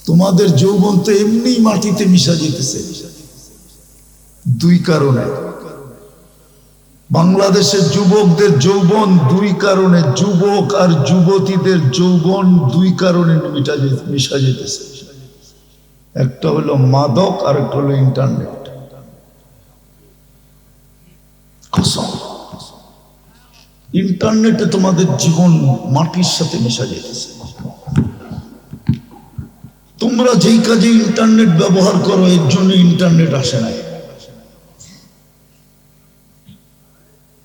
তোমাদের যৌবন তো এমনি মাটিতে মিশা যেতেছে দুই কারণে। বাংলাদেশের যুবকদের যৌবন দুই কারণে, যুবক আর যুবতীদের যৌবন দুই কারণে মিশা যেতেছে। একটা হলো মাদক আর একটা হলো ইন্টারনেট। ইন্টারনেটে তোমাদের জীবন মাটির সাথে মিশা যেতেছে। তোমরা যেই কাজে ইন্টারনেট ব্যবহার করো এর জন্য ইন্টারনেট আসে নাই।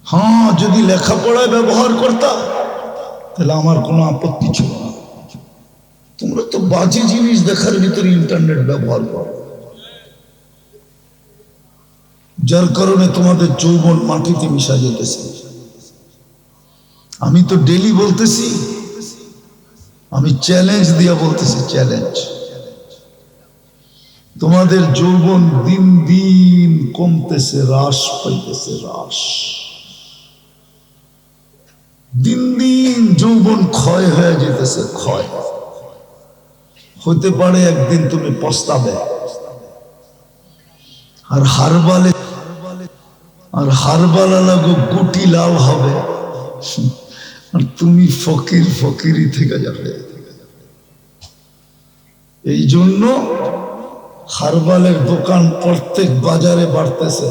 হ্যাঁ, যদি লেখাপড়ায় ব্যবহার করতা তাহলে আমার কোনো আপত্তি ছিল না। তোমরা তো বাজে জিনিস দেখার ভিতরে ইন্টারনেট ব্যবহার করো, যার কারণে তোমাদের যৌবন মাটিতে মিশা যেতেছে। আমি তো ডেলি বলতেছি, আমি চ্যালেঞ্জ দিয়া বলতেছি, চ্যালেঞ্জ। তোমাদের যৌবন দিন দিন কমতেছে, হ্রাস পাইতেছে, হ্রাস। দিন দিন যৌবন ক্ষয় হয়ে যেতেছে, ক্ষয়। হতে পারে একদিন তুমি পস্তাবে, আর হারবালা লাগো গুটি লাল হবে, আর তুমি ফকির ফকিরি থেকে যাবে। এই জন্য হারবালের দোকান প্রত্যেক বাজারে বাড়তেছে।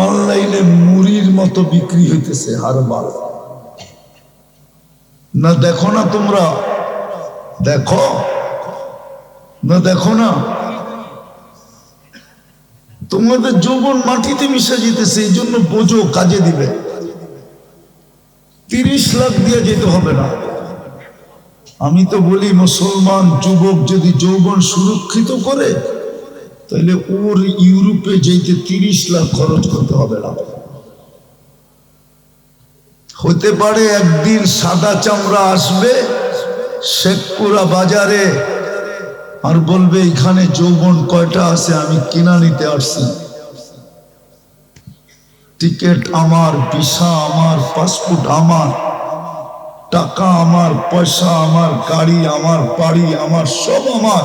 অনলাইনে মুড়ির মতো বিক্রি হইতেছে হারবাল। না দেখো না তোমরা? দেখো না? দেখো না? তোমাদের যৌবন মাটিতে মিশে যেতেছে। এই জন্য বোঝো, কাজে দিবে। 30 লাখ দিয়ে যেতে হবে না। আমি তো বলি, মুসলমান যুবক যদি যৌবন সুরক্ষিত করে তাহলে ওর ইউরোপে যেতে 30 লাখ খরচ করতে হবে না। হতে পারে একদিন সাদা চামড়া আসবে শেখপুরা বাজারে আর বলবে, এখানে যৌবন কয়টা আছে, আমি কিনা নিতে আসছি। টিকিট আমার, ভিসা আমার, পাসপোর্ট আমার, টাকা আমার, পয়সা আমার, গাড়ি আমার, বাড়ি আমার, সব আমার।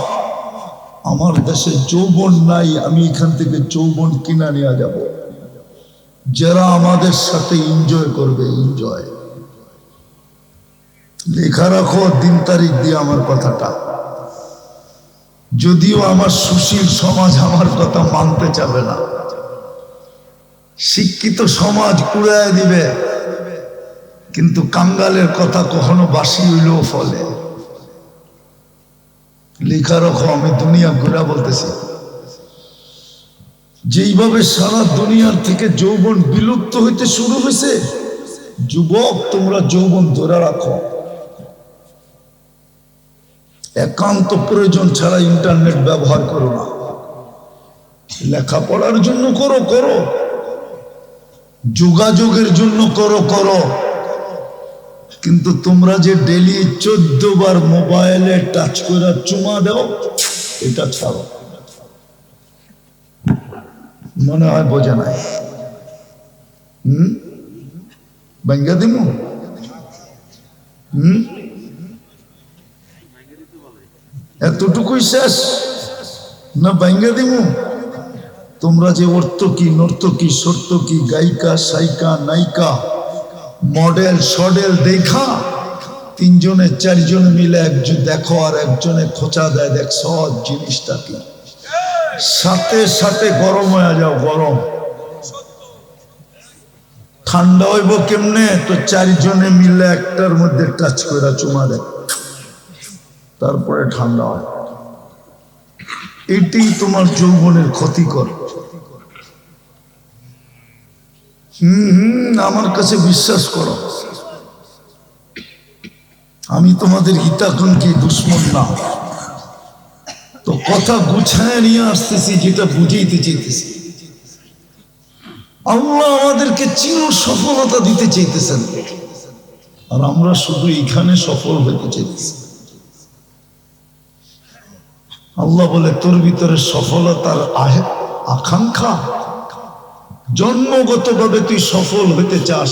আমার দেশে যৌবন নাই, আমি এখান থেকে যৌবন কিনা নিয়ে যাব। যারা আমাদের সাথে এনজয় করবে, এনজয়। লেখা রাখো দিন তারিখ দিয়ে আমার কথাটা। যদিও আমার সুশীল সমাজ আমার কথা মানতে চাবে না, শিক্ষিত সমাজ উড়ায় দিবে, কিন্তু কাঙ্গালের কথা কখনো বাসি হইলেও ফলে। লেখা রাখো, আমি দুনিয়া ঘুরা বলতেছি। যেইভাবে সারা দুনিয়ার থেকে যৌবন বিলুপ্ত হইতে শুরু হয়েছে, যুবক তোমরা যৌবন ধরে রাখো। একান্ত প্রয়োজন ছাড়া ইন্টারনেট ব্যবহার করো না। লেখাপড়ার জন্য করো, করো। যোগাযোগের জন্য করো, করো। কিন্তু তোমরা যে ডেলি 14 বার মোবাইলে টাচ করে চুমা দাও, এটা ছাড়ো। মনে হয় বোঝে নাই? ভাঙ্গা দিমু? এতটুকুই শেষ না ভাঙ্গা দিমু? তোমরা যে অর্থকী, নর্তকী, সর্তকী, গায়িকা, সাইকা, নায়িকা, মডেল, সডেল দেখা 3 জনে 4 জন মিলে একজন দেখো আর একজনে খোঁচা দেয়, দেখ সব জিনিসটা কি। সাথে সাথে গরম হয়ে যাও, গরম। ঠান্ডা হইব কেমনে? তো 4 জনে মিলে একটার মধ্যে টাচ করে চুমা দেয়, তারপরে ঠান্ডা হয়। এটাই তোমার যৌবনের ক্ষতিকর। আমার কাছে বিশ্বাস করো, আমি তোমাদের হিতাকাঙ্ক্ষী, দুশ্মন না। তো কথা গুছায় নিয়ে আসতেছি, যেটা বুঝাইতে চাইতেছি। আল্লাহ আমাদেরকে চির সফলতা দিতে চাইতেছেন, আর আমরা শুধু এখানে সফল হইতে চাইতেছি। আল্লাহ বলে, তোর ভিতরে সফলতার আকাঙ্ক্ষা, জন্মগতভাবে তুই সফল হইতে চাস,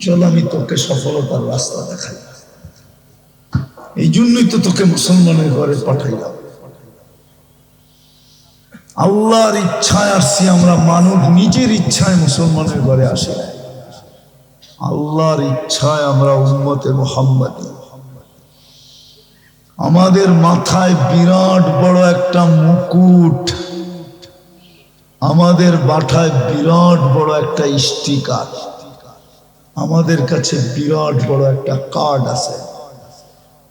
চল আমি তোকে সফলতার রাস্তা দেখাই। এই জন্যই তো তোকে মুসলমানের ঘরে পাঠাইলাম। আল্লাহর ইচ্ছায় আসছি আমরা, মানুষ নিজের ইচ্ছায় মুসলমানের ঘরে আসি না। আল্লাহর ইচ্ছায় আমরা উম্মতে মুহাম্মাদী। আমাদের মাথায় বিরাট বড় একটা মুকুট, আমাদের মাথায় বিরাট বড় একটা স্টিকার, আমাদের কাছে বিরাট বড় একটা কার্ড আছে,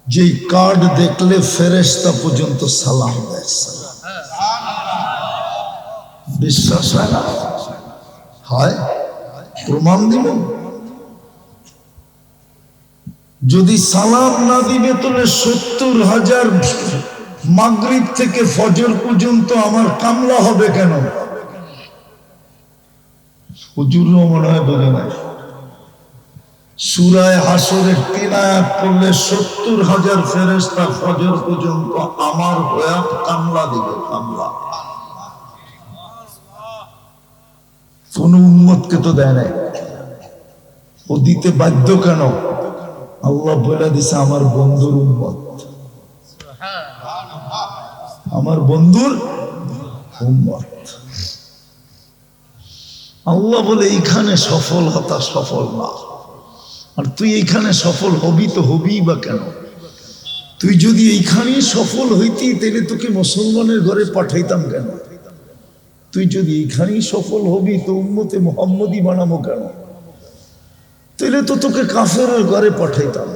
যেই কার্ড দেখলে ফেরেশতা পর্যন্ত সালাম দেয়। বিশ্বাস হয় না? হয়, প্রমাণ দিব। যদি সালাম না দিবে তাহলে ৭০,০০০ মাগরিব থেকে ফজর পর্যন্ত আমার কামলা হবে কেন? হুজুরও মনে হয় বোঝে নাই। সূরা হাসরের ৩ আয়াত পড়লে ৭০,০০০ ফেরেশতা ফজর পর্যন্ত আমার হয়ে কামলা দিবে। কামলা কোন উম্মতকে তো দেয় নাই। ও দিতে বাধ্য কেন? আল্লাহ বলে দিছে আমার বন্ধুর উম্মত, আমার বন্ধুর উম্মত। আল্লাহ বলে এইখানে সফল হতা সফল না। আর তুই এইখানে সফল হবি তো হবি বা কেন? তুই যদি এইখানেই সফল হইতি তাহলে তোকে মুসলমানের ঘরে পাঠাইতাম কেন? তুই যদি এইখানেই সফল হবি তো উম্মতে মুহাম্মদী বানাবো কেন? তাহলে তো তোকে কাফেরের ঘরে পাঠাইতাম।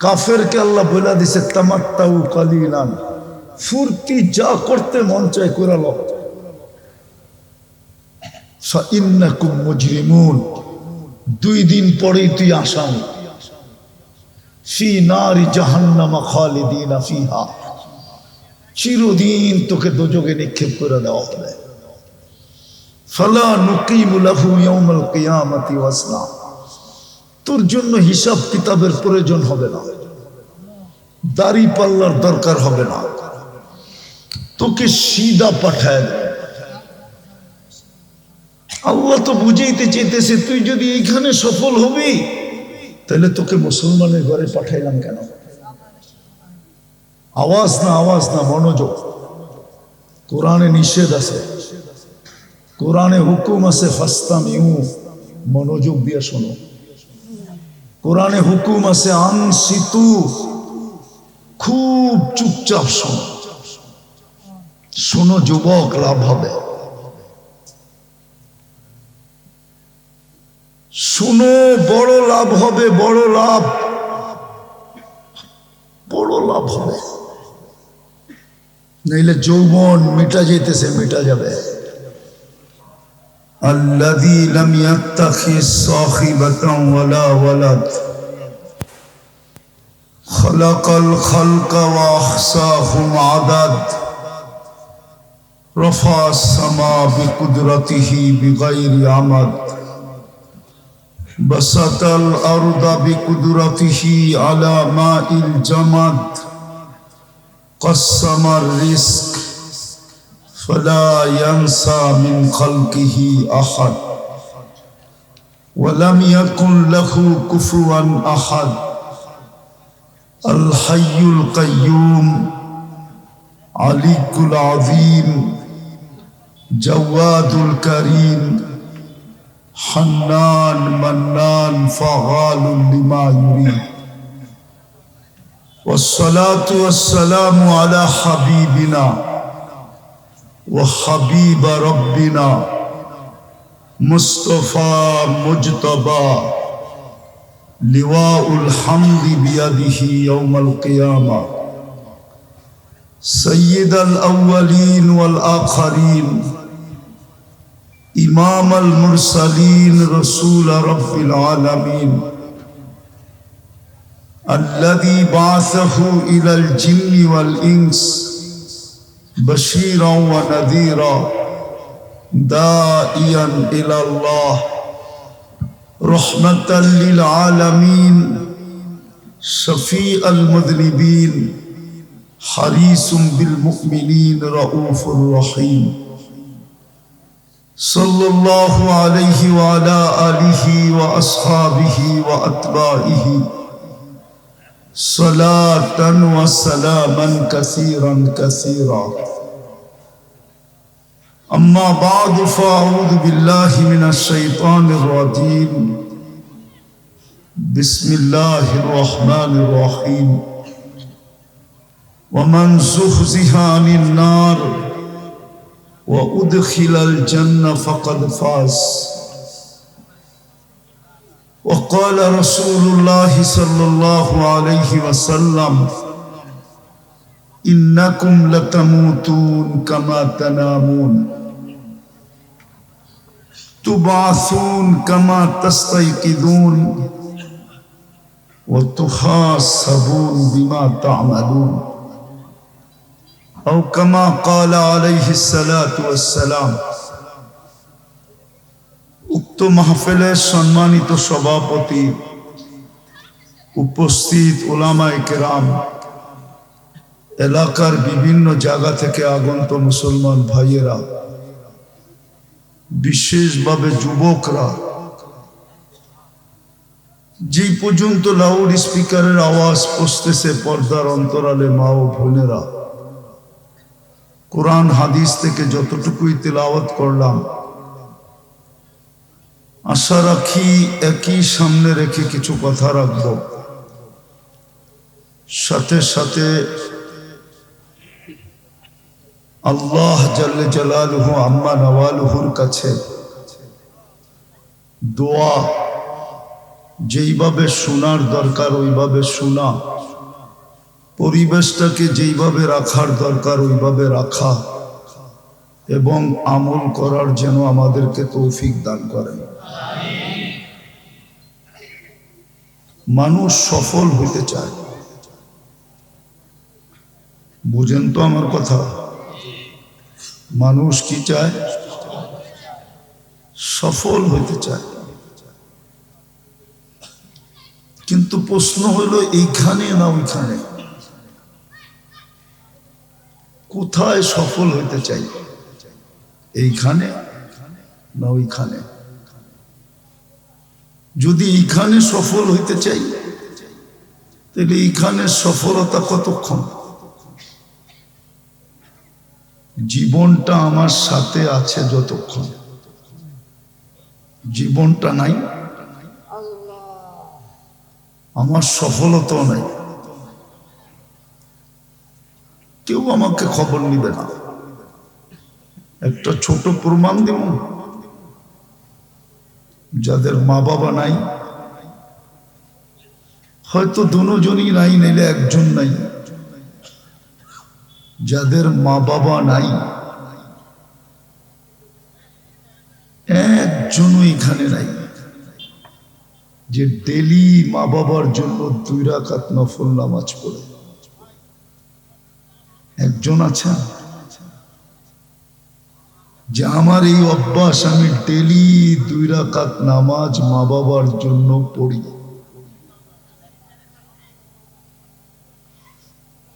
কাফেরকে আল্লাহ বলে দিছে তামাত্তাউ কালিলান, ফুর্তি যা করতে মন চায় করে লো, ফাইন্নাকুম মুজরিমুন, 2 দিন পরেই তুই আসামি। ফি নারি জাহান্নামা খালিদিনা ফিহা, চিরদিন তোকে দোজখে নিক্ষেপ করে দেওয়া হবে। ফালা নুকিমু লাহু ইয়াউমাল কিয়ামাতি ওয়াজনা, তোর জন্য হিসাব কিতাবের প্রয়োজন হবে না, দাড়ি পাল্লার দরকার হবে না, তোকে সিধা পাঠায় দেবে। আল্লাহ তো বুঝাইতে চেয়েছে তুই যদি এইখানে সফল হবি তাহলে তোকে মুসলমানের ঘরে পাঠাইলাম কেন? আওয়াজ না, আওয়াজ না, মনোযোগ। কোরআনে নিষেধ আছে, কোরআনে হুকুম আছে, ফাস্তামিউ, মনোযোগ দিয়ে শোনো। কোরআনে হুকুম আছে আনসিতু, খুব চুপচাপ শোনো। শোনো যুবক, লাভ হবে। শুনো, বড় লাভ হবে, বড় লাভ, বড় লাভ হবে। নইলে যৌবন মিটা যেতেছে, মিটা যাবে। আল্লাযী লাম ইয়াত্তাখিজ সাহিবাতান ওয়ালা ওয়ালাদ, খালাকাল খালকা ওয়া আহসাহুম আদাদ, রাফা'আস সামা বিকুদরাতিহি বিগাইরি আমাদ, বাসাতাল আরদা বিকুদরাতিহি আলা মাইল জামাদ, কাসসামার রিজক ফালা ইয়ানসা মিন খালকিহি আহাদ, ওয়া লাম ইয়াকুন লাহু কুফুয়ান আহাদ। আল হাইয়ুল কাইয়্যুম, আলিকুল আযীম, জাওয়াদুল কারীম, হান্নান মান্নান ফাআলুন লিমা ইউরিদ। ওয়াসসালাতু ওয়াসসালামু আলা হাবিবিনা ওয়া হাবিবা রাব্বিনা মুস্তাফা মুজতাবা, লিওয়াউল হামদি বিয়াদিহি ইয়াউমাল কিয়ামা, সাইয়্যিদাল আউওয়ালিন ওয়াল আখিরিন, ইমামাল মুরসালিন, রাসূল রাব্বিল আলামিন, আল্লাযী বা'আসাহু ইলাল জিন্নি ওয়াল ইনস বাশীরান ওয়া নাযীরা, দাঈয়ান ইলাল্লাহ, রাহমাতাল লিল আলামিন, শাফীআল মুযনিবিন, হারিসুম বিল মুমিনিন, রাউফুর রহিম। সাল্লাল্লাহু আলাইহি ওয়া আলা আলিহি ওয়া আসহাবিহি ওয়া আতবাইহি صلاة وسلاما كثيرا كثيرا. أما بعد فأعوذ بالله من الشيطان الرجيم. بسم الله الرحمن الرحيم. ومن زحزح عن النار وأدخل الجنة فقد فاز. وقال رسول الله صلى الله عليه وسلم: إنكم لتموتون كما تنامون تبعثون كما تستيقظون وتحاسبون بما تعملون أو كما قال عليه الصلاة والسلام. উক্ত মাহফিলের সম্মানিত সভাপতি, উপস্থিত উলামায়ে কেরাম, এলাকার বিভিন্ন জায়গা থেকে আগত মুসলমান ভাইয়েরা, বিশেষভাবে যুবকরা, যে পর্যন্ত লাউড স্পিকারের আওয়াজ পৌঁছতেছে পর্দার অন্তরালে মা ও বোনেরা, কোরআন হাদিস থেকে যতটুকুই তিলাওয়াত করলাম, আশা রাখি একই সামনে রেখে কিছু কথা রাখব। সাথে সাথে আল্লাহ জাল্লে জালালুহু আম্মা নওয়ালুহুর কাছে দোয়া, যেইভাবে শোনার দরকার ওইভাবে শোনা, পরিবেশটাকে যেইভাবে রাখার দরকার ওইভাবে রাখা এবং আমল করার যেন আমাদেরকে তৌফিক দান করেন। মানুষ সফল হইতে চায়, বুঝেন তো আমার কথা? মানুষ কি চায়? সফল হইতে চায়। কিন্তু প্রশ্ন হলো এইখানে না ওইখানে, কোথায় সফল হইতে চাই? এইখানে না ওইখানে? যদি এইখানে সফল হইতে চাই তাহলে এইখানে সফলতা কতক্ষণ? জীবনটা আমার সাথে আছে যতক্ষণ, জীবনটা নাই আমার সফলতাও নাই। কেউ আমাকে খবর নিবে না। একটা ছোট প্রমাণ দিব, যাদের মা বাবা নাই, হয়তো দুজনই নাই, নাইলে একজন নাই, যাদের মা বাবা নাই একজনও এখানে নাই যে ডেলি মা বাবার জন্য 2 রাকাত নফল নামাজ পড়ে। একজন আছে যে আমার এই অভ্যাস, আমি ডেলি 2 রাকাত নামাজ মা বাবার জন্য পড়ি।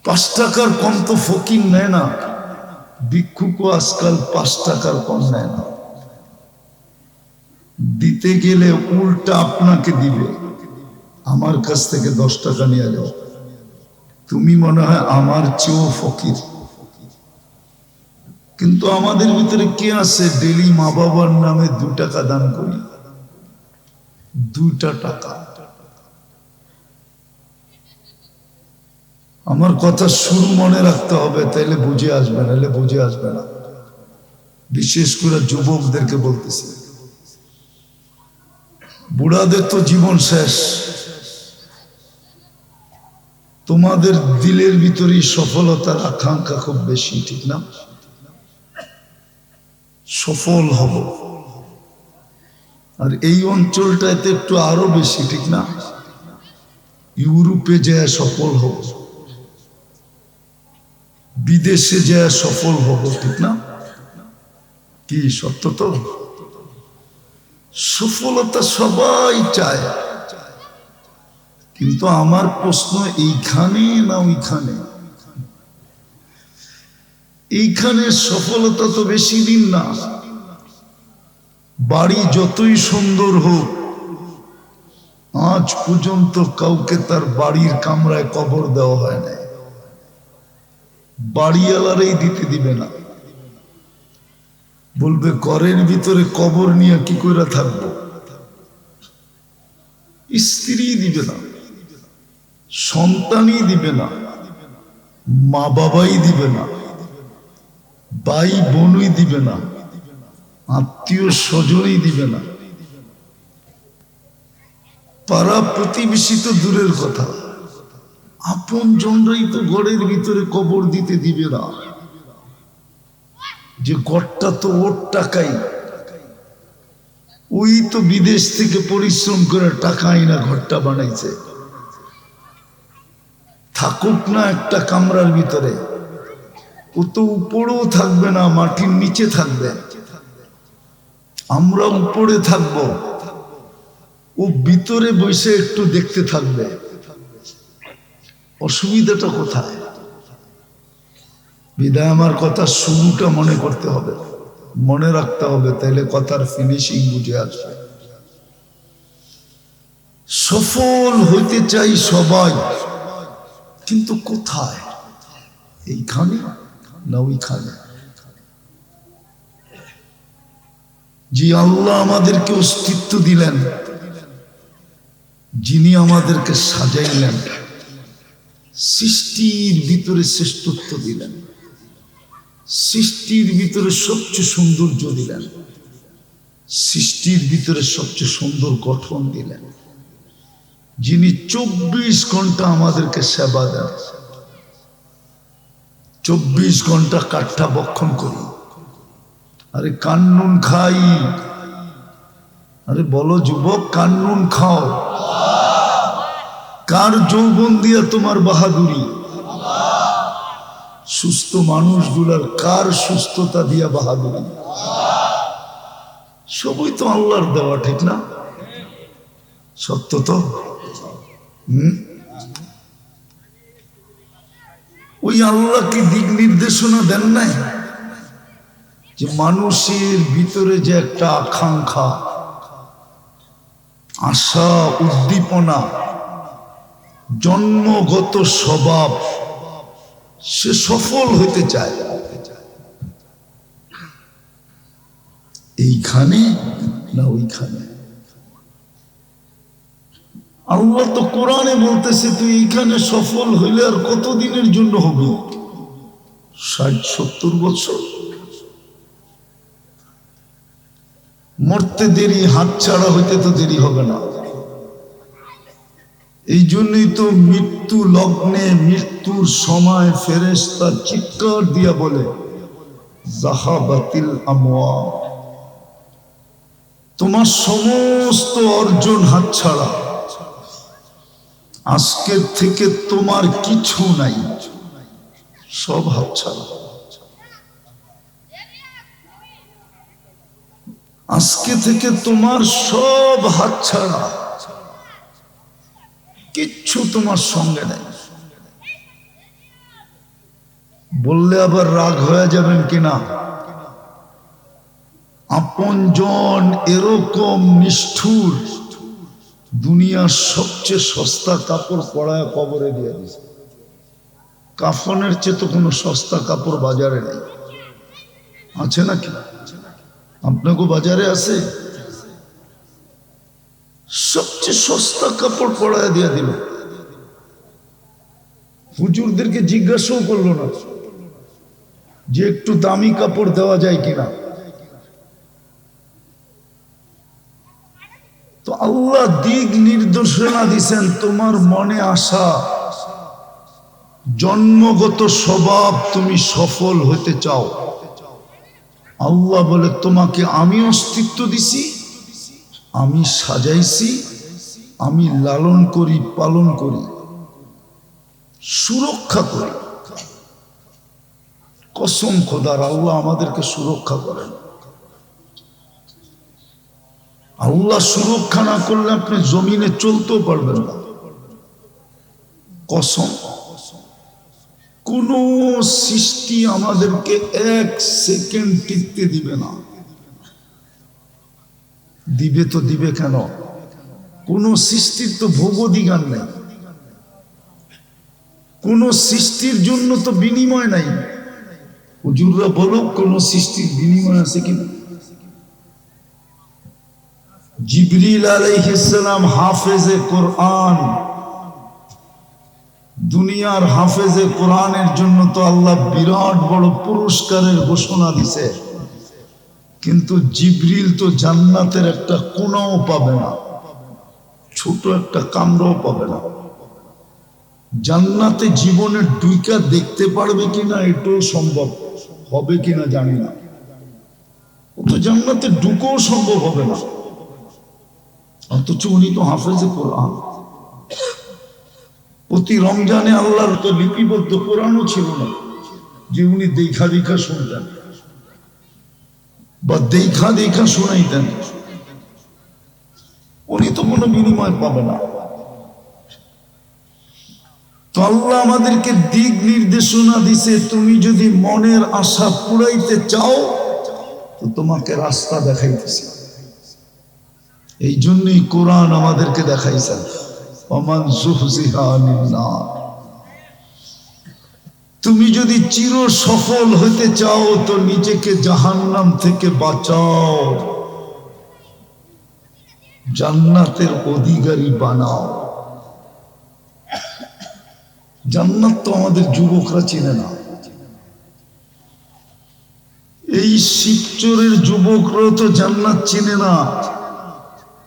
5 টাকার কম তো ফকির নেয় না, ভিক্ষুকও আজকাল 5 টাকার কম নেয় না। দিতে গেলে উল্টা আপনাকে দিবে, আমার কাছ থেকে 10 টাকা নিয়ে যাও, তুমি মনে হয় আমার চেয়েও ফকির। কিন্তু আমাদের ভিতরে কে আছে ডেলি মা বাবার নামে 2 টাকা দান করি? 2টা টাকা। আমার কথা শুরু মনে রাখতে হবে, তাইলে বুঝে আসবে, নাহলে বুঝে আসবে না। বিশেষ করে যুবকদেরকে বলতেছি, বুড়াদের তো জীবন শেষ, তোমাদের দিলের ভিতরে সফলতার আকাঙ্ক্ষা খুব বেশি, ঠিক না? সফল হব, আর এই অঞ্চলটাতে একটু আরো বেশি, ঠিক না? ইউরোপে যায় সফল হব, বিদেশে যায় সফল হব, ঠিক না? কি সত্য তো? সফলতা সবাই চায়, কিন্তু আমার প্রশ্ন এইখানে না ওইখানে? এইখানে সফলতা তো বেশি দিন না। বাড়ি যতই সুন্দর হোক, আজ পর্যন্ত কাউকে তার বাড়ির কামরায় কবর দেওয়া হয় না, বাড়িওয়ালারাই দিতে দিবে না, বলবে ঘরের ভিতরে কবর নিয়ে কি করে থাকবো। স্ত্রী দিবে না, সন্তানই দিবে না, মা বাবাই দিবে না, ভাই বোনই দিবে না, আত্মীয় স্বজনই দিবে না, পাড়া প্রতিবেশী তো দূরের কথা, আপন জনরাই তো ঘরের ভিতরে কবর দিতে দিবে না। যে ঘরটা তো ওর টাকাই, ওই তো বিদেশ থেকে পরিশ্রম করে টাকা আইনা ঘরটা বানাইছে, থাকুক না একটা কামরার ভিতরে, ও তো উপরেও থাকবে না, মাটির নিচে থাকবে, আমরা উপরে থাকব, ও ভিতরে বসে একটু দেখতে থাকবে। অসুবিধাটা কোথায়? বিদায় আমার কথা শুরুটা মনে করতে হবে, মনে রাখতে হবে, তাইলে কথার ফিনিশিং বুঝে আসবে। সফল হইতে চাই সবাই, কিন্তু কোথায়? এইখানে না ওইখানে? যে আল্লাহ আমাদেরকে অস্তিত্ব দিলেন, যিনি আমাদেরকে সাজাইলেন, সৃষ্টির ভিতরে শ্রেষ্ঠত্ব দিলেন, সৃষ্টির ভিতরে সবচেয়ে সৌন্দর্য দিলেন, সৃষ্টির ভিতরে সবচেয়ে সুন্দর গঠন দিলেন, যিনি 24 ঘন্টা আমাদেরকে সেবা দেন। 24 ঘন্টা কাঠটা বক্ষণ করি, আরে কান্নুন খাই, আরে বলো যুবক, কান্নুন খাও। কার যৌবন দিয়া তোমার বাহাদুরি? সুস্থ মানুষগুলার কার সুস্থতা দিয়া বাহাদুরি? সবই তো আল্লাহর দেওয়া, ঠিক না? সত্য তো। ওই আল্লাহ কি দিক নির্দেশনা দেন নাই? যে মানুষের ভিতরে যে একটা আকাঙ্ক্ষা, আশা, উদ্দীপনা, জন্মগত স্বভাব, সে সফল হতে চায়, এইখানে না ওইখানে? আল্লাহ তো কোরআনে বলতেছে, তুই এইখানে সফল হইলে আর কতদিনের জন্য হবে? 60-70 বছর। মরতে দেরি, হাত ছাড়া হইতে তো দেরি হবে না। এই জন্যই তো মৃত্যু লগ্নে, মৃত্যুর সময় ফেরেশতা চিৎকার দিয়া বলে, যাহাবাতিল আমওয়াল, তোমার সমস্ত অর্জন হাত ছাড়া, আজকের থেকে তোমার কিছু নাই, সব হাত ছাড়া। আজকে থেকে তোমার সব হাত ছাড়া, কিচ্ছু তোমার সঙ্গে নেই। বললে আবার রাগ হয়ে যাবেন কিনা? আপনজন এরকম নিষ্ঠুর, দুনিয়ার সবচেয়ে সস্তা কাপড় পরায় কবরে দিয়ে দিছে। কাফনের চেয়ে তো কোনো সস্তা কাপড় বাজারে নেই, আছে নাকি? আপনাকে বাজারে আছে? সবচেয়ে সস্তা কাপড় পরায় দিয়ে দিল। হুজুরদেরকে জিজ্ঞাসাও করলো না যে একটু দামি কাপড় দেওয়া যায় কিনা। তো আল্লাহ দিক নির্দেশনা দিছেন, তোমার মনে আসা, জন্মগত স্বভাব, তুমি সফল হতে চাও, আল্লাহ বলে তোমাকে আমি অস্তিত্ব দিছি, আমি সাজাইছি, আমি লালন করি, পালন করি, সুরক্ষা করি। কসম খোদার, আল্লাহ আমাদেরকে সুরক্ষা করেন। আল্লাহ সুরক্ষা না করলে আপনি জমিনে চলতেও পারবেন না। কসম, কোন সৃষ্টি আমাদেরকে 1 সেকেন্ড টিকতে দিবে না। দিবে তো দিবে কেন? কোন সৃষ্টির তো ভোগ অধিকার নাই, কোন সৃষ্টির জন্য তো বিনিময় নাই। হুজুররা বলো কোন সৃষ্টির বিনিময় আছে কিনা? জিবরিল আলাইহিস সালাম হাফেজে কোরআন, দুনিয়ার হাফেজে কোরআনের জন্য তো আল্লাহ বিরাট বড় পুরস্কারের ঘোষণা দিছে, কিন্তু জিবরিল তো জান্নাতের একটা কোণাও পাবে না, ছোট একটা কামড়াও পাবে না। জান্নাতে জীবনে ডুইকা দেখতে পারবে কিনা এটাও সম্ভব হবে কিনা জানি না, ও তো জান্নাতে ঢুকেও সম্ভব হবে না, অথচ উনি তো হাফেজে কোরআন। প্রতি রমজানে আল্লাহর তো লিপিবদ্ধ কোরআনও ছিল না যে উনি দেখা দেখা শুনতেন বা দেখা দেখা শোনাইতেন, উনি তো কোনো বিনিময় পাবে না। তো আল্লাহ আমাদেরকে দিক নির্দেশনা দিছে, তুমি যদি মনের আশা পুরাইতে চাও তো তোমাকে রাস্তা দেখাইতেছে। এই জন্যই কোরআন আমাদেরকে দেখাইছে ওমান যুহজিহা আনিন নার। তুমি যদি চির সফল হতে চাও তো নিজেকে জাহান্নাম থেকে বাঁচাও, জান্নাতের অধিকারী বানাও। জান্নাত তো আমাদের যুবকরা চিনে না, এই শিবচরের যুবকরা তো জান্নাত চিনে না।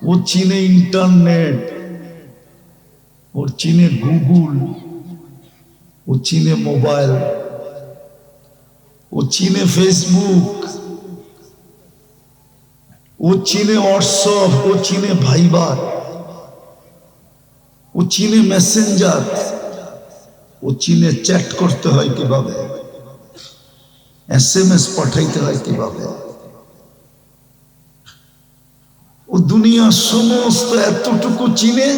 ও চিনে ইন্টারনেট, ওর চিনে গুগল, ও চিনে মোবাইল, ও চিনে ফেসবুক, ও চিনে হোয়াটসঅ্যাপ, ও চিনে ভাইবার, ও চিনে মেসেঞ্জার, ও চিনে চ্যাট করতে হয় কিভাবে, SMS পাঠাইতে হয় কিভাবে। ও দুনিয়ার সমস্ত এতটুকু চিনে,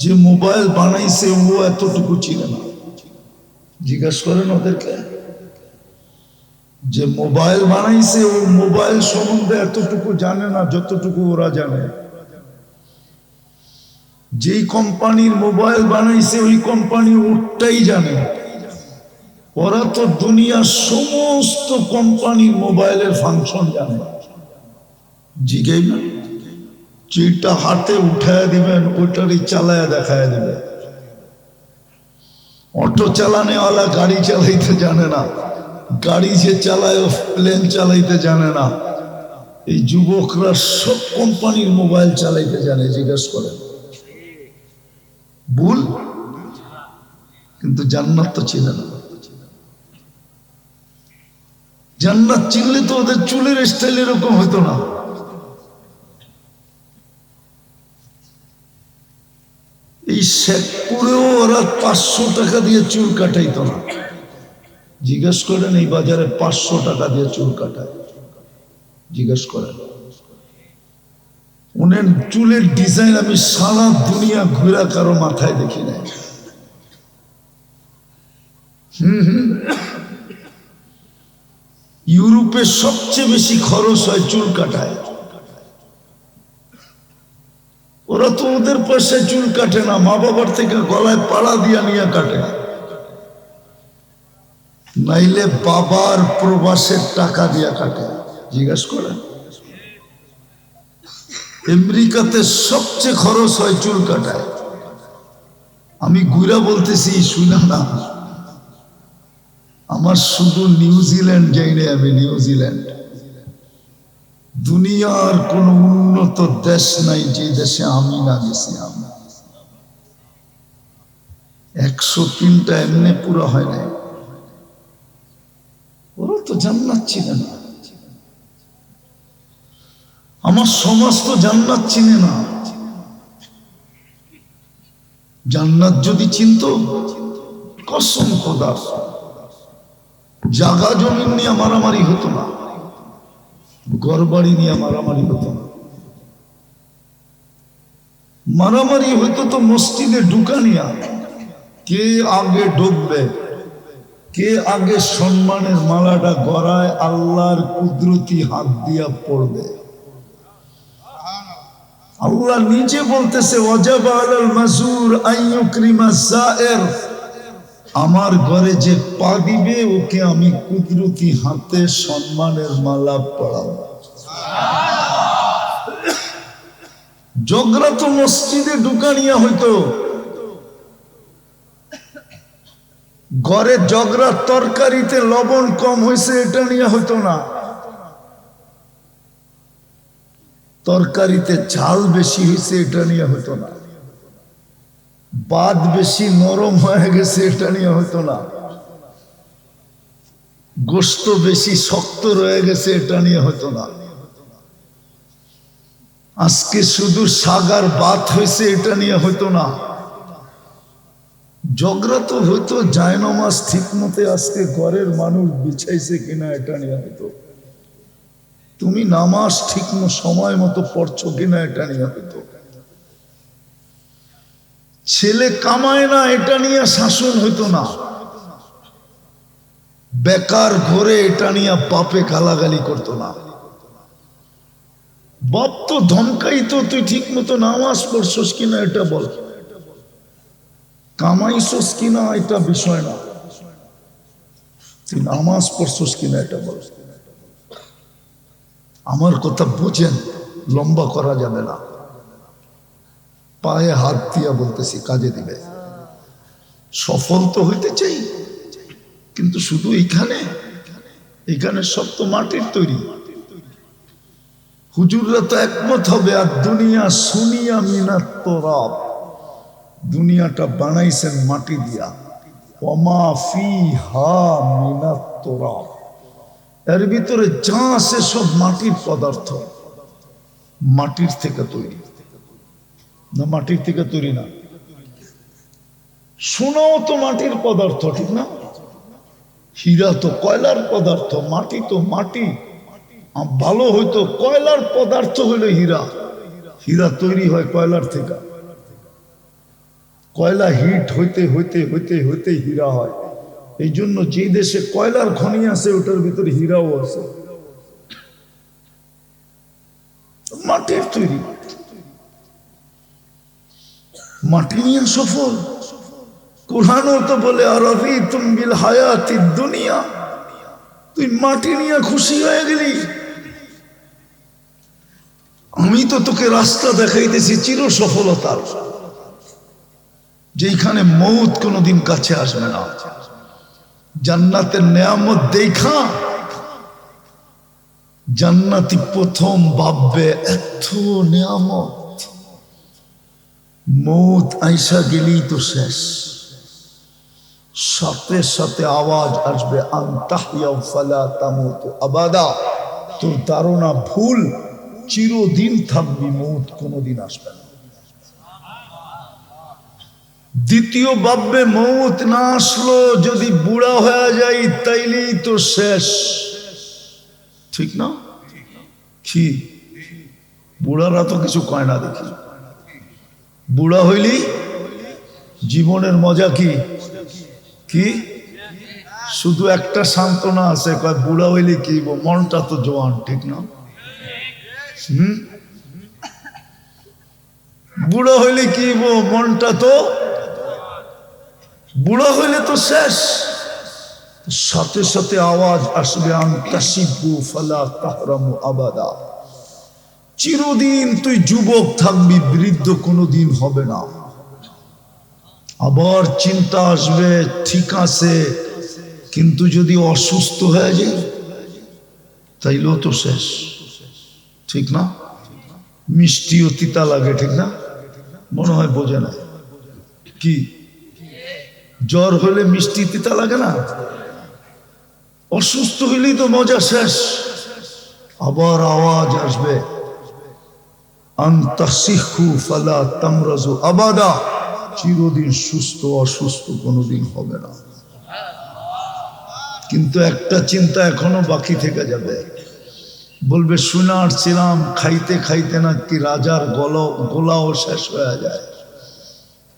যে মোবাইল বানাইছে ও এতটুকু চিনে না। জিজ্ঞাসা করেন ওদেরকে, যে মোবাইল বানাইছে ও মোবাইল সম্বন্ধে এতটুকু জানে না যতটুকু ওরা জানে। যেই কোম্পানির মোবাইল বানাইছে ওই কোম্পানি ওটাই জানে। ওরা তো দুনিয়ার সমস্ত কোম্পানির মোবাইলের ফাংশন জানে। জিজ্ঞাই না, যেটা হাতে উঠায় দিবেন ওইটারই চালায় দেখায় দিবে। অটো চালানেওয়ালা গাড়ি চালাইতে জানে না, গাড়ি যে চালায় প্লেন চালাইতে জানে না। এই যুবকরা সব কোম্পানির মোবাইল চালাইতে জানে, জিজ্ঞেস করেন ভুল? কিন্তু জান্নাত তো চিনে না। জান্নাত চিনলে তো ওদের চুলের স্টাইল এরকম হতো না। এই শেখপুরেও ওরা 500 টাকা দিয়ে চুল কাটাইতো না। জিজ্ঞেস করেন এই বাজারে 500 টাকা দিয়ে চুল কাটায়, জিজ্ঞেস করেন। উনার চুলের ডিজাইন আমি সারা দুনিয়া ঘুরা কারো মাথায় দেখি নাই। ইউরোপে সবচেয়ে বেশি খরচ হয় চুল কাটায়। ওরা তো ওদের পয়সায় চুল কাটে না, মা বাবার থেকে গলায় পাড়া দিয়া নিয়ে কাটে, নাইলে বাবার প্রবাসের টাকা দিয়া কাটে। জিজ্ঞেস করেন আমেরিকাতে সবচেয়ে খরচ হয় চুল কাটায়। আমি ঘুরা বলতেছি, শুনা না, আমার শুধু নিউজিল্যান্ড যাই না, আমি নিউজিল্যান্ড। দুনিয়ার কোন উন্নত দেশ নাই যে দেশে আমি না গেছি। আমি 103টা এমনি পুরো হয় নাই। ওরা তো জান্নাত চিনে না, আমার সমাজ তো জান্নাত চিনে না। জান্নাত যদি চিনত, কসম খোদার, জাগা জমিন নিয়ে মারামারি হতো না, ঘরবাড়ি নিয়ে মারামারি হতো না। মারামারি হইতো তো মসজিদে ঢুকা নিয়া, কে আগে ঢুকবে, কে আগে সম্মানের মালাটা গড়ায় আল্লাহর কুদরতি হাত দিয়া পড়বে। আল্লাহ নিজে বলতেছে ওয়াজাবা আলাল মাজুর আন ইউকরিমা যায়ের, আমার ঘরে যে পা দিবে ওকে আমি কুদরতি হাতে সম্মানের মালা পরাবো। জগরা তো মসজিদে ঢুকানিয়া হইতো, ঘরে জগরা তরকারিতে লবণ কম হয়েছে এটা নিয়ে হইতো না, তরকারিতে ঝাল বেশি হয়েছে এটা নিয়ে হইতো না, বাদ বেশি নরম হয়ে গেছে এটা নিয়ে হইতো না, গোশত বেশি শক্ত রয়ে গেছে এটা নিয়ে হইতো না, আজকে শুধু সাগার বাত হয়েছে এটা নিয়ে হইতো না। ঝগড়া তো হইতো জায়নামাজ ঠিক মতে আজকে ঘরের মানুষ বিছাইছে কিনা এটা নিয়ে হইতো, তুমি নামাজ ঠিক সময় মতো পড়ছো কিনা এটা নিয়ে হইতো, ছেলে কামায় না এটা নিয়ে শাসন হইতো না, বেকার ঘরে এটা নিয়ে বাপে গালাগালি করতো না, বাপ তো ধমকাইতো তুই ঠিক মতো নামাজ পড়ছস কিনা এটা বল, কামাইছস কিনা এটা বিষয় না, তুই নামাজ পড়ছস কিনা এটা বল। আমার কথা বুঝেন, লম্বা করা যাবে না, পায়ে হাত দিয়া বলতেছি কাজে দিবে। সফল তো হইতে চাই, কিন্তু শুধু এখানে সব তো মাটির তৈরি। হুজুররা তো একমত হবে, আর দুনিয়া সুনিয়া মিনাত তোরাব, দুনিয়াটা বানাইছেন মাটি দিয়া, ওমা ফিহা মিনাত তোরাব, এর ভিতরে যা আছে সব মাটির পদার্থ, মাটির থেকে তৈরি না, মাটির থেকে তৈরি না, সোনাও তো মাটির পদার্থ ঠিক না, হীরা তো কয়লার পদার্থ, মাটি তো মাটি, ভালো হইতো কয়লার পদার্থ হইলো হীরা, হীরা তৈরি হয় কয়লার থেকে, কয়লা হিট হইতে হইতে হইতে হইতে হীরা হয়, এই জন্য যে দেশে কয়লার খনি আছে ওটার ভিতরে হীরাও আছে, মাটির তৈরি, মাটি নিয়ে সফল। কুরআনও তো বলে আরাদিতুম বিল হায়াতিদ দুনিয়া, তুই মাটি নিয়ে খুশি হয়ে গেলি, আমি তো তোকে রাস্তা দেখাইতেছি চির সফলতার, যেখানে মৌত কোনোদিন কাছে আসবে না, জান্নাতের নেয়ামত দেখা জান্নাতি প্রথম ভাববে এত নেয়ামত, মৌত আইসা গেলেই তো শেষ, সাথে সাথে আওয়াজ আসবে আনতাহইয়া ফালা তামুতু আবাদা, তোর ধারণা ভুল, চিরদিন থাকবি, মৌত কোনোদিন আসবে না। দ্বিতীয় ভাববে মৌত না আসলো যদি বুড়া হয়ে যাই তাইলেই তো শেষ, ঠিক না? কি বুড়ারা তো কিছু কয় না, দেখি বুড়া হইলি জীবনের মজা কি কি, শুধু একটা সান্ত্বনা আছে, কয় বুড়া হইলে কি মনটা তো জোয়ান, ঠিক না? বুড়া হইলে কি মনটা তো, বুড়া হইলে তো শেষ, সাথে সাথে আওয়াজ আসবে আনতাসিবু ফালা তাহরামু আবাদা, চিরদিন তুই যুবক থাকবি, বৃদ্ধ কোনোদিন হবে না। আবার চিন্তা আসবে ঠিক আছে, কিন্তু যদি অসুস্থ হয়ে যায় তাইলেও তো শেষ, ঠিক না? মিষ্টিও তিতা লাগে, ঠিক না? মনে হয় বোঝে না, কি জ্বর হলে মিষ্টি তিতা লাগে না, অসুস্থ হইলেই তো মজা শেষ। আবার আওয়াজ আসবে আনতাসিহু ফালা তামরাজু আবাদা, চিরদিন সুস্থ অসুস্থ কোনোদিন হবে না। কিন্তু একটা চিন্তা এখনো বাকি থেকে যাবে, বলবে শুনে আসছিলাম খাইতে খাইতে নাকি রাজার গোলাও শেষ হয়ে যায়,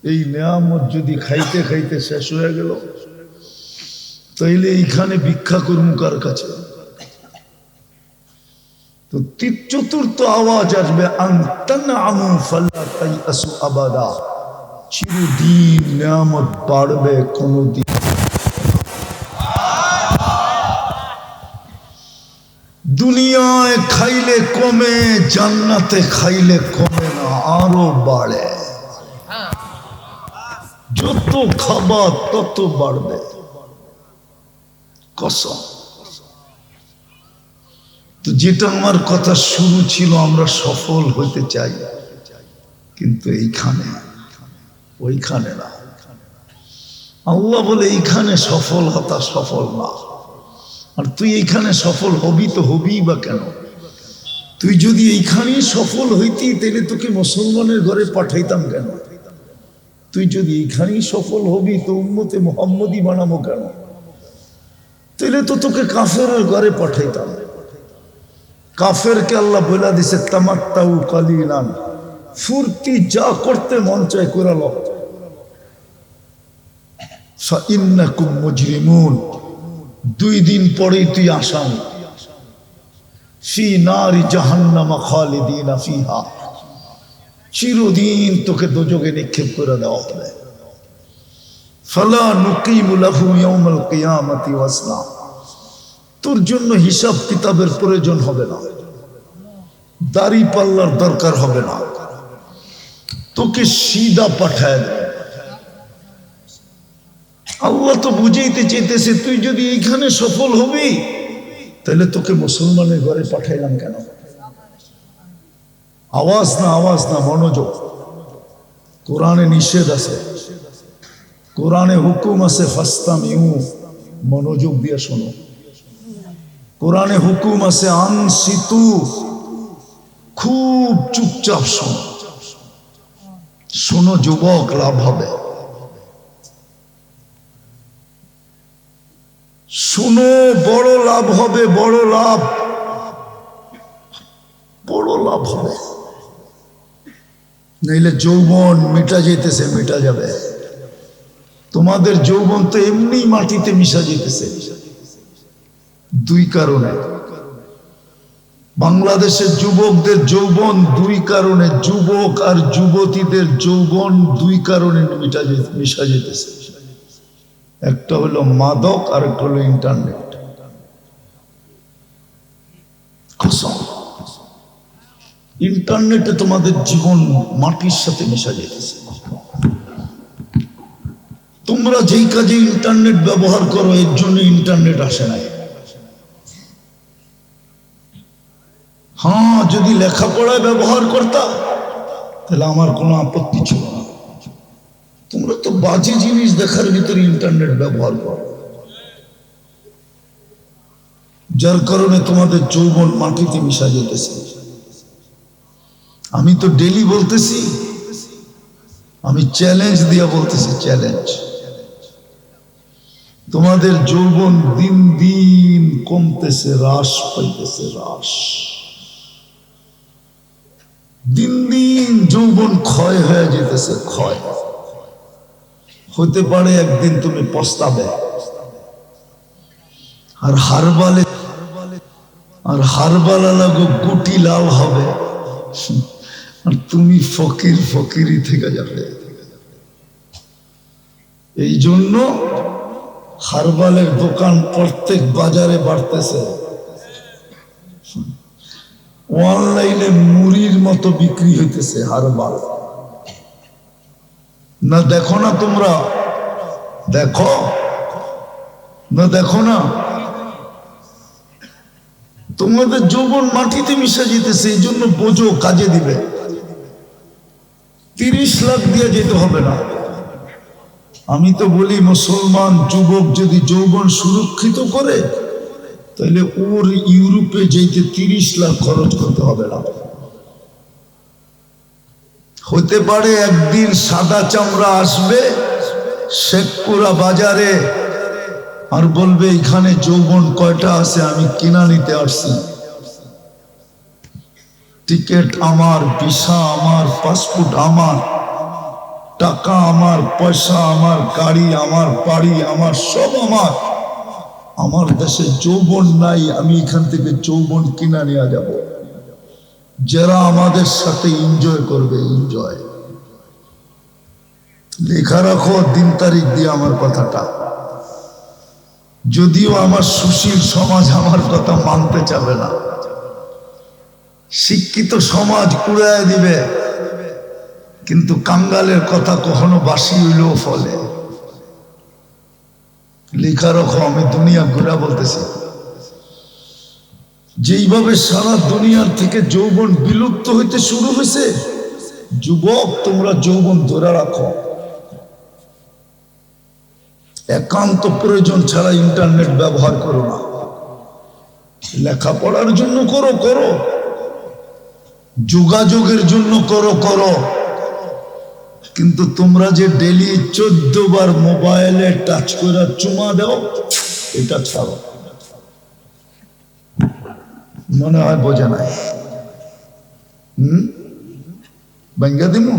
এই নেয়ামত যদি খাইতে খাইতে শেষ হয়ে গেল তাইলে এইখানে ভিক্ষা করবো কার কাছে? তো চতুর্থ আওয়াজ আসবে আনতানআমু ফালা তাইআসু আবাদা, চিরদিন নিয়ামত বাড়বে, কোনদিন দুনিয়ায় খাইলে কমে, জান্নাতে খাইলে কমে না, আরো বাড়ে। যত খাবা তত বাড়বে, কসম। তো যেটা আমার কথা শুরু ছিল, আমরা সফল হইতে চাই, কিন্তু এইখানে ওইখানে না। আল্লাহ বলে এইখানে সফল হতা সফল না। আর তুই এইখানে সফল হবি তো হবি বা কেন? তুই যদি এইখানেই সফল হইতি তাহলে তোকে মুসলমানের ঘরে পাঠাইতাম কেন? তুই যদি এইখানেই সফল হবি তো উম্মতে মুহাম্মদী বানাবো কেন? তাহলে তো তোকে কাফেরের ঘরে পাঠাইতাম। কাফেরকে আল্লাহ বলে দিছে তামাত্তাউ কালিলান, ফুর্তি যা করতে মন চায় করে লো, ফাইন্নাকুম মুজরিমুন, 2 দিন পরেই তুই আসামি। ফি নারি জাহান্নামা খালিদিনা ফিহা, চিরদিন তোকে দোজখে নিক্ষেপ করে দেওয়া হবে। ফালা নুকিমু লাহু ইয়াউমাল কিয়ামাতি ওয়াজনা, তোর জন্য হিসাব কিতাবের প্রয়োজন হবে না, দাড়ি পাল্লার দরকার হবে না, তোকে সিধা পাঠায় দেবে। আল্লাহ তো বুঝাইতে চেয়েছে তুই যদি এইখানে সফল হবি তাহলে তোকে মুসলমানের ঘরে পাঠাইলাম কেন? আওয়াজ না, আওয়াজ না, মনোযোগ। কোরআনে নিষেধ আছে, কোরআনে হুকুম আছে, ফাস্তামিউ, মনোযোগ দিয়ে শোনো। কোরআনে হুকুম আছে আনসিতু, খুব চুপচাপ শোনো। শোনো যুবক, লাভ হবে। শুনো, বড় লাভ হবে, বড় লাভ, বড় লাভ হবে। নইলে যৌবন মিটা যেতেছে, মিটা যাবে। তোমাদের যৌবন তো এমনি মাটিতে মিশা যেতেছে। 2 কারণে বাংলাদেশের যুবকদের যৌবন 2 কারণে, যুবক আর যুবতীদের যৌবন 2 কারণে মিশা যেতেছে। একটা হলো মাদক, আর একটা হলো ইন্টারনেট। ইন্টারনেটে তোমাদের জীবন মাটির সাথে মিশা যেতেছে। তোমরা যেই কাজে ইন্টারনেট ব্যবহার করো এর জন্য ইন্টারনেট আসে নাই। হ্যাঁ, যদি লেখাপড়ায় ব্যবহার করতাম তাহলে আমার কোনো আপত্তি ছিল না। তোমরা তো বাজে জিনিস দেখার ভিতরে ইন্টারনেট ব্যবহার করো, যার কারণে তোমাদের যৌবন মাটিতে মিশা যেতেছে। আমি তো ডেলি বলতেছি, আমি চ্যালেঞ্জ দিয়া বলতেছি, চ্যালেঞ্জ। তোমাদের যৌবন দিন দিন কমতেছে, হ্রাস পাইতেছে, হ্রাস। দিন দিন যৌবন ক্ষয় হয়ে যেতেছে, ক্ষয়। হতে পারে একদিন তুমি পস্তাবে, আর হারবালা লাগো গুটি লাল হবে, আর তুমি ফকির ফকিরি থেকে যাবে। এই জন্য হারবালের দোকান প্রত্যেক বাজারে বাড়তেছে। অনলাইনে মুড়ির মতো বিক্রি হইতেছে হারবাল। না দেখো না তোমরা? দেখো না? দেখো না? তোমাদের যৌবন মাটিতে মিশে যেতেছে। এই জন্য বোঝো, কাজে দিবে। 30 লাখ দিয়ে যেতে হবে না। আমি তো বলি মুসলমান যুবক যদি যৌবন সুরক্ষিত করে তাহলে ওর ইউরোপে যেতে 30 লাখ খরচ করতে হবে না। হতে পারে একদিন সাদা চামড়া আসবে শেখপুরা বাজারে আর বলবে এখানে যৌবন কয়টা আছে, আমি কিনা নিতে আসছি। টিকিট আমার, ভিসা আমার, পাসপোর্ট আমার, টাকা আমার, পয়সা আমার, গাড়ি আমার, বাড়ি আমার, সব আমার। আমার দেশে যৌবন নাই, আমি এখান থেকে যৌবন কিনা নিয়ে যাব। যারা আমাদের সাথে এনজয় করবে, এনজয়। লেখা রাখো দিন তারিখ দিয়ে আমার কথাটা। যদিও আমার সুশীল সমাজ আমার কথা মানতে চাবে না, শিক্ষিত সমাজ উড়ায় দিবে, কিন্তু কাঙ্গালের কথা কখনো বাসি হইলেও ফলে। লেখা রাখো, আমি দুনিয়া ঘুরা বলতেছি। যেইভাবে সারা দুনিয়ার থেকে যৌবন বিলুপ্ত হইতে শুরু হয়েছে, যুবক তোমরা যৌবন ধরে রাখো। একান্ত প্রয়োজন ছাড়া ইন্টারনেট ব্যবহার করো না। লেখাপড়ার জন্য করো, করো। যোগাযোগের জন্য করো, করো। কিন্তু তোমরা যে ডেলি 14 বার মোবাইলে টাচ করে চুমা দাও, এটা ছাড়ো। মনে হয় বোঝা নাই। বাঙ্গা দিমু।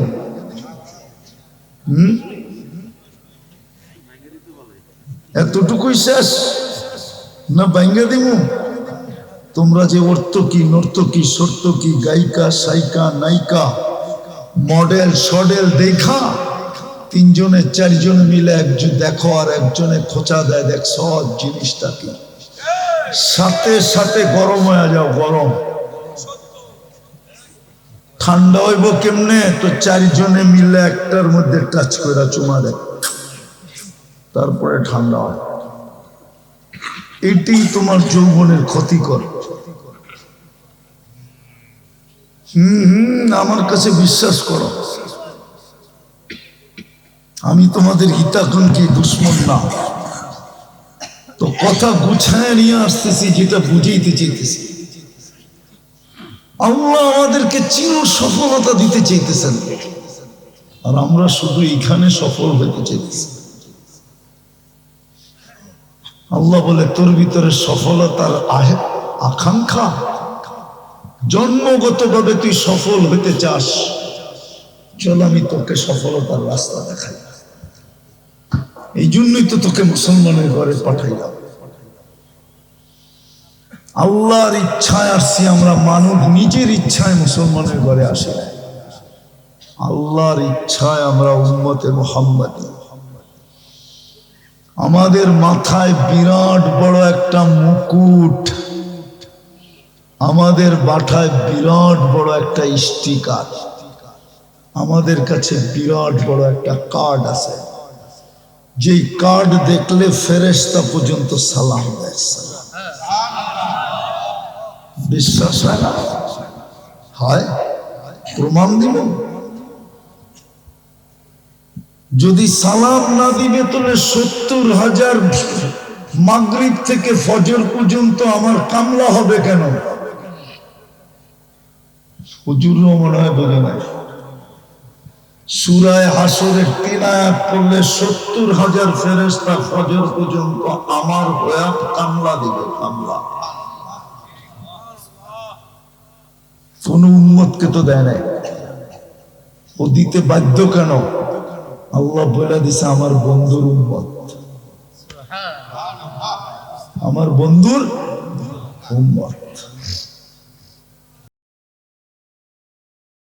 এতটুকুই শেষ না বাঙ্গা দিমু? তোমরা যে অর্থকী, নর্তকী, সর্তকী, গায়িকা, সাইকা, নায়িকা, মডেল সডেল দেখা 3 জনে 4 জনে মিলে একজন দেখো আর একজনে খোঁচা দেয়, দেখ সব জিনিসটা কি। সাথে সাথে গরম হয়ে যাও, গরম। ঠান্ডা হইব কেমনে? তো 4 জনে মিলে একটার মধ্যে টাচ করে চুমা দেয়, তারপরে ঠান্ডা হয়। এটাই তোমার যৌবনের ক্ষতিকর। আমার কাছে বিশ্বাস করো, আমি তোমাদের হিতাকাঙ্ক্ষী, দুশ্মন না। তো কথা গুছায় নিয়ে আসতেছি, যেটা বুঝাইতে চাইতেছি। আল্লাহ আমাদেরকে চির সফলতা দিতে চাইতেছেন, আর আমরা শুধু এখানে সফল হইতে চাইতেছি। আল্লাহ বলে, তোর ভিতরে সফলতার আকাঙ্ক্ষা, জন্মগতভাবে তুই সফল হইতে চাস, চল আমি তোকে সফলতার রাস্তা দেখাই। এই জন্যই তো তোকে মুসলমানের ঘরে পাঠাইলাম। আল্লাহর ইচ্ছায় আসছি আমরা, মানুষ নিজের ইচ্ছায় মুসলমানের ঘরে আসে। আল্লাহর ইচ্ছায় আমরা উম্মতে মুহাম্মাদী। আমাদের মাথায় বিরাট বড় একটা মুকুট, আমাদের মাথায় বিরাট বড় একটা স্টিকার, আমাদের কাছে বিরাট বড় একটা কার্ড আছে। যেই কার্ড দেখলে ফেরেশতা পর্যন্ত সালাম দেয়। বিশ্বাস হয় না? হয়? প্রমাণ দিব। যদি সালাম না দিবে তাহলে 70,000 মাগরিব থেকে ফজর পর্যন্ত আমার কামলা হবে কেন? হুজুরও মনে হয় বোঝে নাই। সূরা হাসরের 3 আয়াত পড়লে 70,000 ফেরেশতা ফজর পর্যন্ত আমার হয়ে কামলা দিবে, কামলা। কোন উম্মতকে তো দেয় নাই। ও দিতে বাধ্য কেন? আল্লাহ বলে দিছে আমার বন্ধুর উম্মত, আমার বন্ধুর উম্মত।